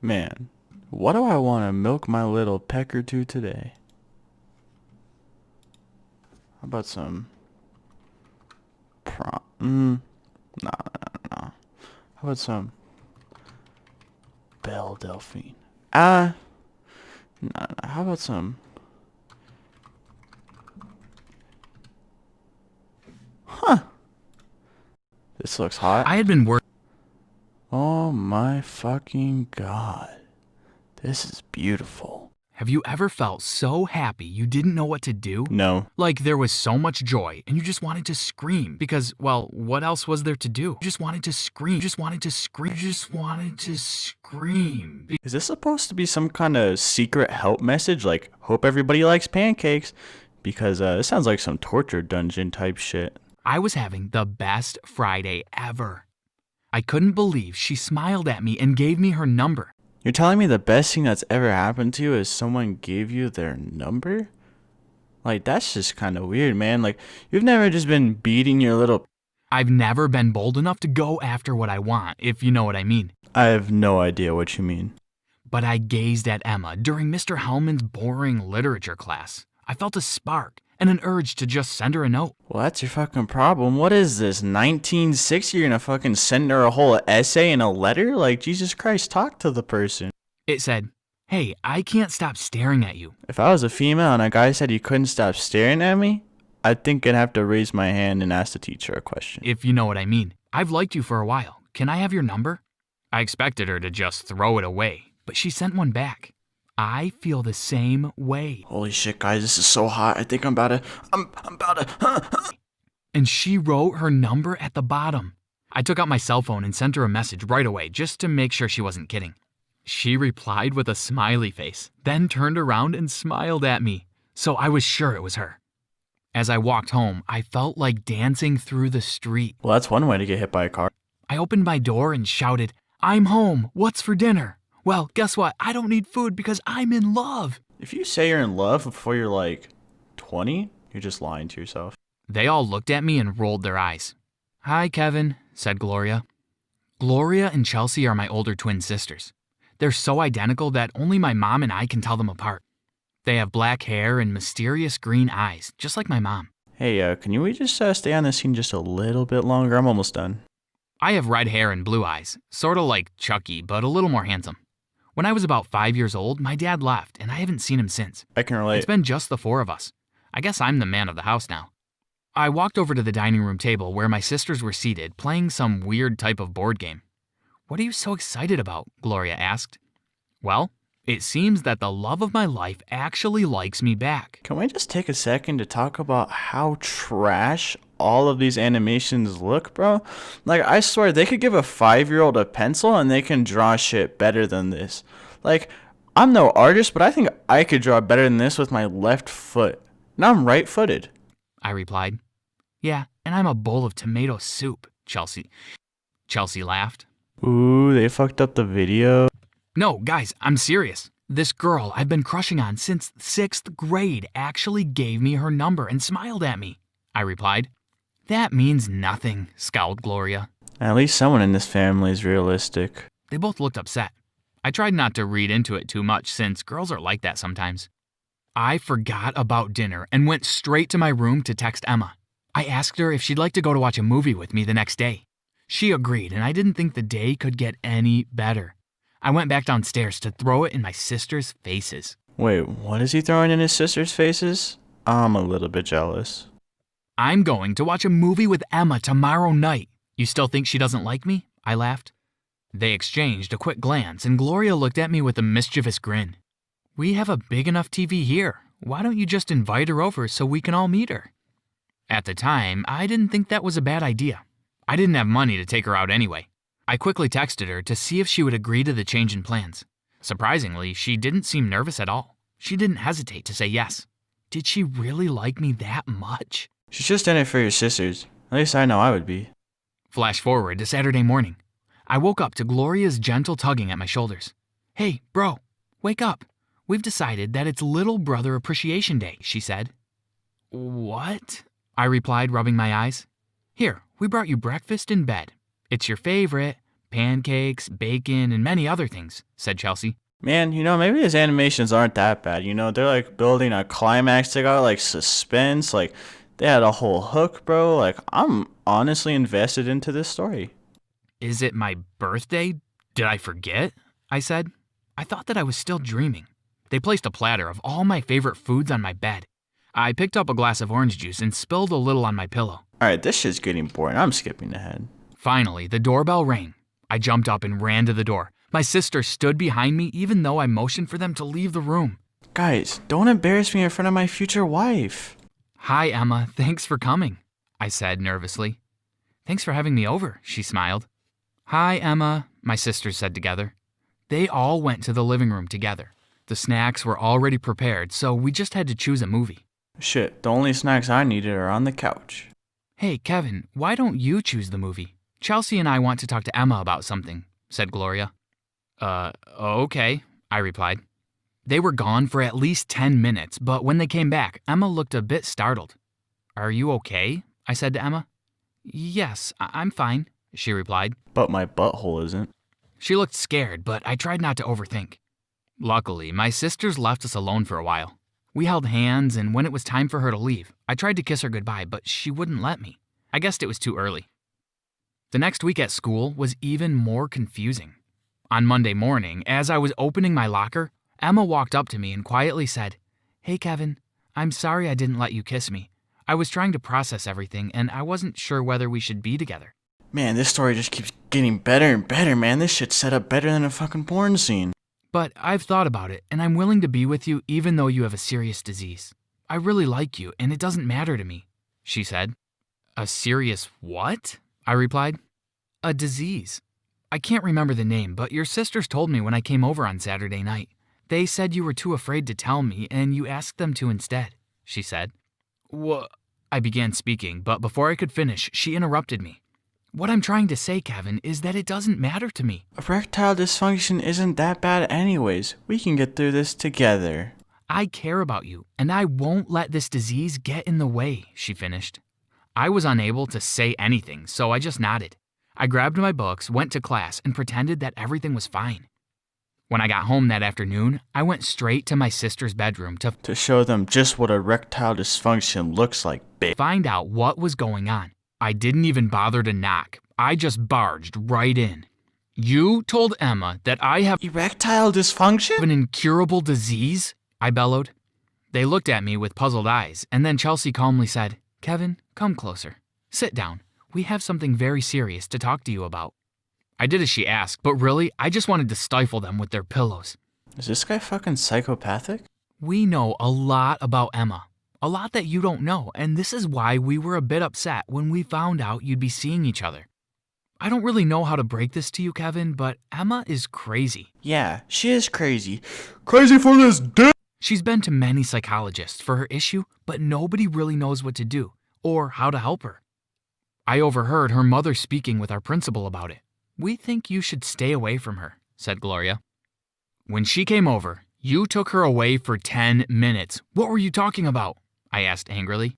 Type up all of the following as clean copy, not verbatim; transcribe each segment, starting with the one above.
Man, what do I want to milk my little pecker to today? How about some nah. How about some Belle Delphine? Nah. How about some? Huh. This looks hot. I had been working. Oh my fucking god. This is beautiful. Have you ever felt so happy you didn't know what to do? No. Like there was so much joy and you just wanted to scream because, well, what else was there to do? You just wanted to scream. You just wanted to scream. You just wanted to scream. Is this supposed to be some kind of secret help message? Like, hope everybody likes pancakes? Because it sounds like some torture dungeon type shit. I was having the best Friday ever. I couldn't believe she smiled at me and gave me her number. You're telling me the best thing that's ever happened to you is someone gave you their number? Like, that's just kind of weird, man. Like, you've never just been beating your little... I've never been bold enough to go after what I want, if you know what I mean. I have no idea what you mean. But I gazed at Emma during Mr. Hellman's boring literature class. I felt a spark and an urge to just send her a note. Well, that's your fucking problem. What is this, 1960? You're gonna fucking send her a whole essay and a letter? Like, Jesus Christ, talk to the person. It said, "Hey, I can't stop staring at you." If I was a female and a guy said he couldn't stop staring at me, I think I'd have to raise my hand and ask the teacher a question. If you know what I mean. I've liked you for a while. Can I have your number? I expected her to just throw it away, but she sent one back. I feel the same way. Holy shit, guys, this is so hot. I think I'm about to... And she wrote her number at the bottom. I took out my cell phone and sent her a message right away just to make sure she wasn't kidding. She replied with a smiley face, then turned around and smiled at me, so I was sure it was her. As I walked home, I felt like dancing through the street. Well, that's one way to get hit by a car. I opened my door and shouted, "I'm home. What's for dinner?" Well, guess what? I don't need food because I'm in love. If you say you're in love before you're like 20, you're just lying to yourself. They all looked at me and rolled their eyes. "Hi, Kevin," said Gloria. Gloria and Chelsea are my older twin sisters. They're so identical that only my mom and I can tell them apart. They have black hair and mysterious green eyes, just like my mom. Hey, can we just stay on this scene just a little bit longer? I'm almost done. I have red hair and blue eyes, sort of like Chucky, but a little more handsome. When I was about 5 years old, my dad left, and I haven't seen him since. I can relate. It's been just the four of us. I guess I'm the man of the house now. I walked over to the dining room table where my sisters were seated, playing some weird type of board game. "What are you so excited about?" Gloria asked. "Well, it seems that the love of my life actually likes me back." Can we just take a second to talk about how trash all of these animations look, bro? Like, I swear, they could give a 5-year-old a pencil and they can draw shit better than this. Like, I'm no artist, but I think I could draw better than this with my left foot. Now I'm right-footed. I replied. "Yeah, and I'm a bowl of tomato soup," Chelsea laughed. Ooh, they fucked up the video. "No, guys, I'm serious. This girl I've been crushing on since 6th grade actually gave me her number and smiled at me," I replied. "That means nothing," scowled Gloria. At least someone in this family is realistic. They both looked upset. I tried not to read into it too much since girls are like that sometimes. I forgot about dinner and went straight to my room to text Emma. I asked her if she'd like to go to watch a movie with me the next day. She agreed, and I didn't think the day could get any better. I went back downstairs to throw it in my sisters' faces. Wait, what is he throwing in his sister's faces? I'm a little bit jealous. "I'm going to watch a movie with Emma tomorrow night. You still think she doesn't like me?" I laughed. They exchanged a quick glance, and Gloria looked at me with a mischievous grin. "We have a big enough TV here. Why don't you just invite her over so we can all meet her?" At the time, I didn't think that was a bad idea. I didn't have money to take her out anyway. I quickly texted her to see if she would agree to the change in plans. Surprisingly, she didn't seem nervous at all. She didn't hesitate to say yes. Did she really like me that much? She's just in it for your sisters. At least I know I would be. Flash forward to Saturday morning. I woke up to Gloria's gentle tugging at my shoulders. "Hey, bro, wake up. We've decided that it's Little Brother Appreciation Day," she said. "What?" I replied, rubbing my eyes. "Here, we brought you breakfast in bed. It's your favorite, pancakes, bacon, and many other things, said Chelsea. Man, maybe his animations aren't that bad. They're like building a climax. They got like suspense. Like they had a whole hook, bro. Like I'm honestly invested into this story. Is it my birthday? Did I forget? I said. I thought that I was still dreaming. They placed a platter of all my favorite foods on my bed. I picked up a glass of orange juice and spilled a little on my pillow. All right, this shit's getting boring. I'm skipping ahead. Finally, the doorbell rang. I jumped up and ran to the door. My sister stood behind me even though I motioned for them to leave the room. Guys, don't embarrass me in front of my future wife. Hi, Emma. Thanks for coming, I said nervously. Thanks for having me over, she smiled. Hi, Emma, my sisters said together. They all went to the living room together. The snacks were already prepared, so we just had to choose a movie. Shit, the only snacks I needed are on the couch. Hey, Kevin, why don't you choose the movie? Chelsea and I want to talk to Emma about something, said Gloria. Okay, I replied. They were gone for at least 10 minutes, but when they came back, Emma looked a bit startled. Are you okay? I said to Emma. Yes, I'm fine, she replied. But my butthole isn't. She looked scared, but I tried not to overthink. Luckily, my sisters left us alone for a while. We held hands, and when it was time for her to leave, I tried to kiss her goodbye, but she wouldn't let me. I guessed it was too early. The next week at school was even more confusing. On Monday morning, as I was opening my locker, Emma walked up to me and quietly said, Hey, Kevin, I'm sorry I didn't let you kiss me. I was trying to process everything, and I wasn't sure whether we should be together. Man, this story just keeps getting better and better, man. This shit's set up better than a fucking porn scene. But I've thought about it, and I'm willing to be with you even though you have a serious disease. I really like you, and it doesn't matter to me, she said. A serious what? I replied. A disease. I can't remember the name, but your sisters told me when I came over on Saturday night. They said you were too afraid to tell me, and you asked them to instead, she said. What? I began speaking, but before I could finish, she interrupted me. What I'm trying to say, Kevin, is that it doesn't matter to me. Erectile dysfunction isn't that bad anyways. We can get through this together. I care about you, and I won't let this disease get in the way, she finished. I was unable to say anything, so I just nodded. I grabbed my books, went to class, and pretended that everything was fine. When I got home that afternoon, I went straight to my sister's bedroom to show them just what erectile dysfunction looks like, babe. Find out what was going on. I didn't even bother to knock. I just barged right in. You told Emma that I have erectile dysfunction? An incurable disease? I bellowed. They looked at me with puzzled eyes, and then Chelsea calmly said, Kevin, come closer. Sit down. We have something very serious to talk to you about. I did as she asked, but really, I just wanted to stifle them with their pillows. Is this guy fucking psychopathic? We know a lot about Emma. A lot that you don't know, and this is why we were a bit upset when we found out you'd be seeing each other. I don't really know how to break this to you, Kevin, but Emma is crazy. Yeah, she is crazy. Crazy for this dick! She's been to many psychologists for her issue, but nobody really knows what to do or how to help her. I overheard her mother speaking with our principal about it. We think you should stay away from her, said Gloria. When she came over, you took her away for 10 minutes. What were you talking about? I asked angrily.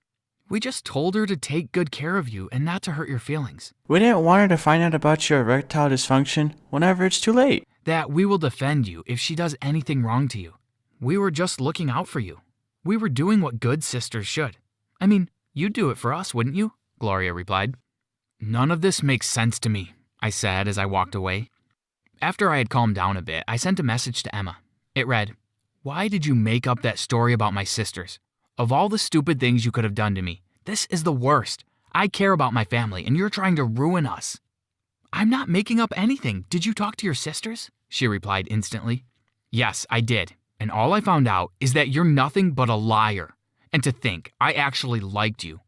We just told her to take good care of you and not to hurt your feelings. We didn't want her to find out about your erectile dysfunction whenever it's too late. That we will defend you if she does anything wrong to you. We were just looking out for you. We were doing what good sisters should. I mean, you'd do it for us, wouldn't you? Gloria replied. None of this makes sense to me, I said as I walked away. After I had calmed down a bit, I sent a message to Emma. It read, Why did you make up that story about my sisters? Of all the stupid things you could have done to me, this is the worst. I care about my family, and you're trying to ruin us. I'm not making up anything. Did you talk to your sisters? She replied instantly. Yes, I did. And all I found out is that you're nothing but a liar. And to think, I actually liked you.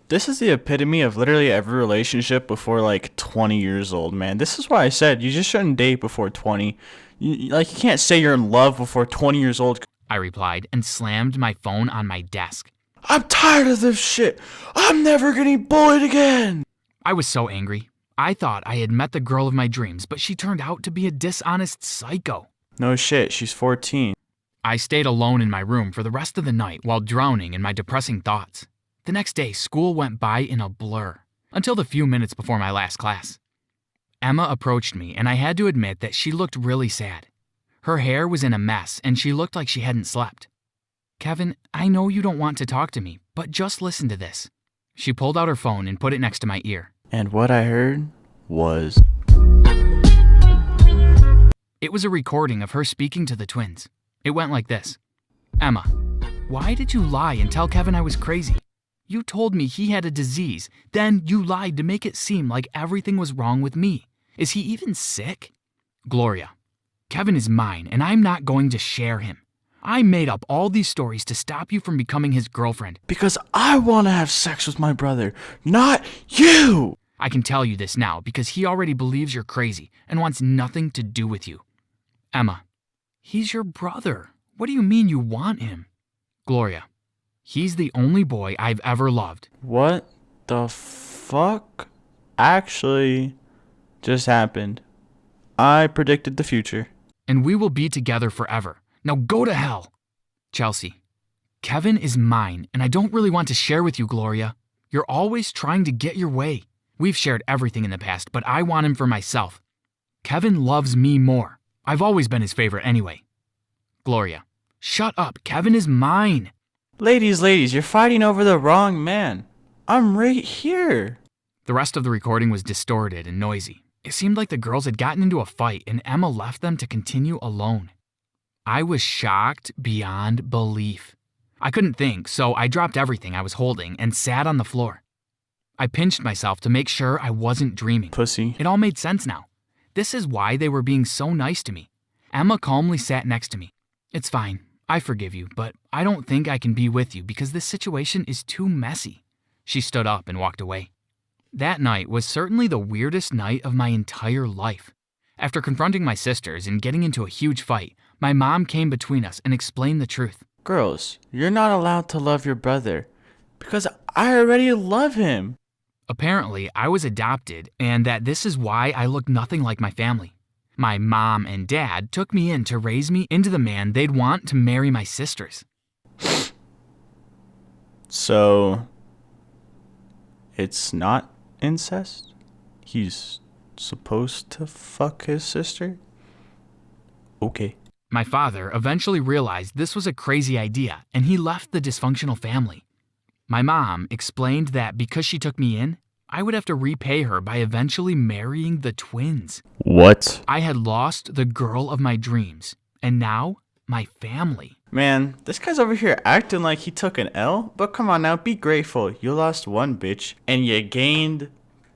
This is the epitome of literally every relationship before like 20 years old, man. This is why I said you just shouldn't date before 20. You can't say you're in love before 20 years old. I replied and slammed my phone on my desk. I'm tired of this shit. I'm never getting bullied again. I was so angry. I thought I had met the girl of my dreams, but she turned out to be a dishonest psycho. No shit, she's 14. I stayed alone in my room for the rest of the night while drowning in my depressing thoughts. The next day, school went by in a blur, until the few minutes before my last class. Emma approached me, and I had to admit that she looked really sad. Her hair was in a mess, and she looked like she hadn't slept. Kevin, I know you don't want to talk to me, but just listen to this. She pulled out her phone and put it next to my ear. And what I heard was... It was a recording of her speaking to the twins. It went like this. Emma, why did you lie and tell Kevin I was crazy? You told me he had a disease, then you lied to make it seem like everything was wrong with me. Is he even sick? Gloria, Kevin is mine, and I'm not going to share him. I made up all these stories to stop you from becoming his girlfriend. Because I want to have sex with my brother, not you! I can tell you this now because he already believes you're crazy and wants nothing to do with you. Emma, he's your brother. What do you mean you want him? Gloria, he's the only boy I've ever loved. What the fuck actually just happened? I predicted the future. And we will be together forever. Now go to hell. Chelsea, Kevin is mine, and I don't really want to share with you, Gloria. You're always trying to get your way. We've shared everything in the past, but I want him for myself. Kevin loves me more. I've always been his favorite anyway. Gloria, shut up. Kevin is mine. Ladies, you're fighting over the wrong man. I'm right here. The rest of the recording was distorted and noisy. It seemed like the girls had gotten into a fight and Emma left them to continue alone. I was shocked beyond belief. I couldn't think, so I dropped everything I was holding and sat on the floor. I pinched myself to make sure I wasn't dreaming. Pussy. It all made sense now. This is why they were being so nice to me. Emma calmly sat next to me. It's fine. I forgive you, but I don't think I can be with you because this situation is too messy. She stood up and walked away. That night was certainly the weirdest night of my entire life. After confronting my sisters and getting into a huge fight, my mom came between us and explained the truth. Girls, you're not allowed to love your brother because I already love him. Apparently, I was adopted and that this is why I look nothing like my family. My mom and dad took me in to raise me into the man they'd want to marry my sisters. So, it's not incest? He's supposed to fuck his sister? Okay. My father eventually realized this was a crazy idea and he left the dysfunctional family. My mom explained that because she took me in, I would have to repay her by eventually marrying the twins. What? I had lost the girl of my dreams, and now my family. Man, this guy's over here acting like he took an L, but come on now, be grateful. You lost one bitch, and you gained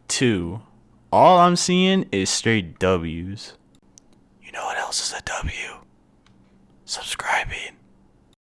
two. All I'm seeing is straight W's. You know what else is a W?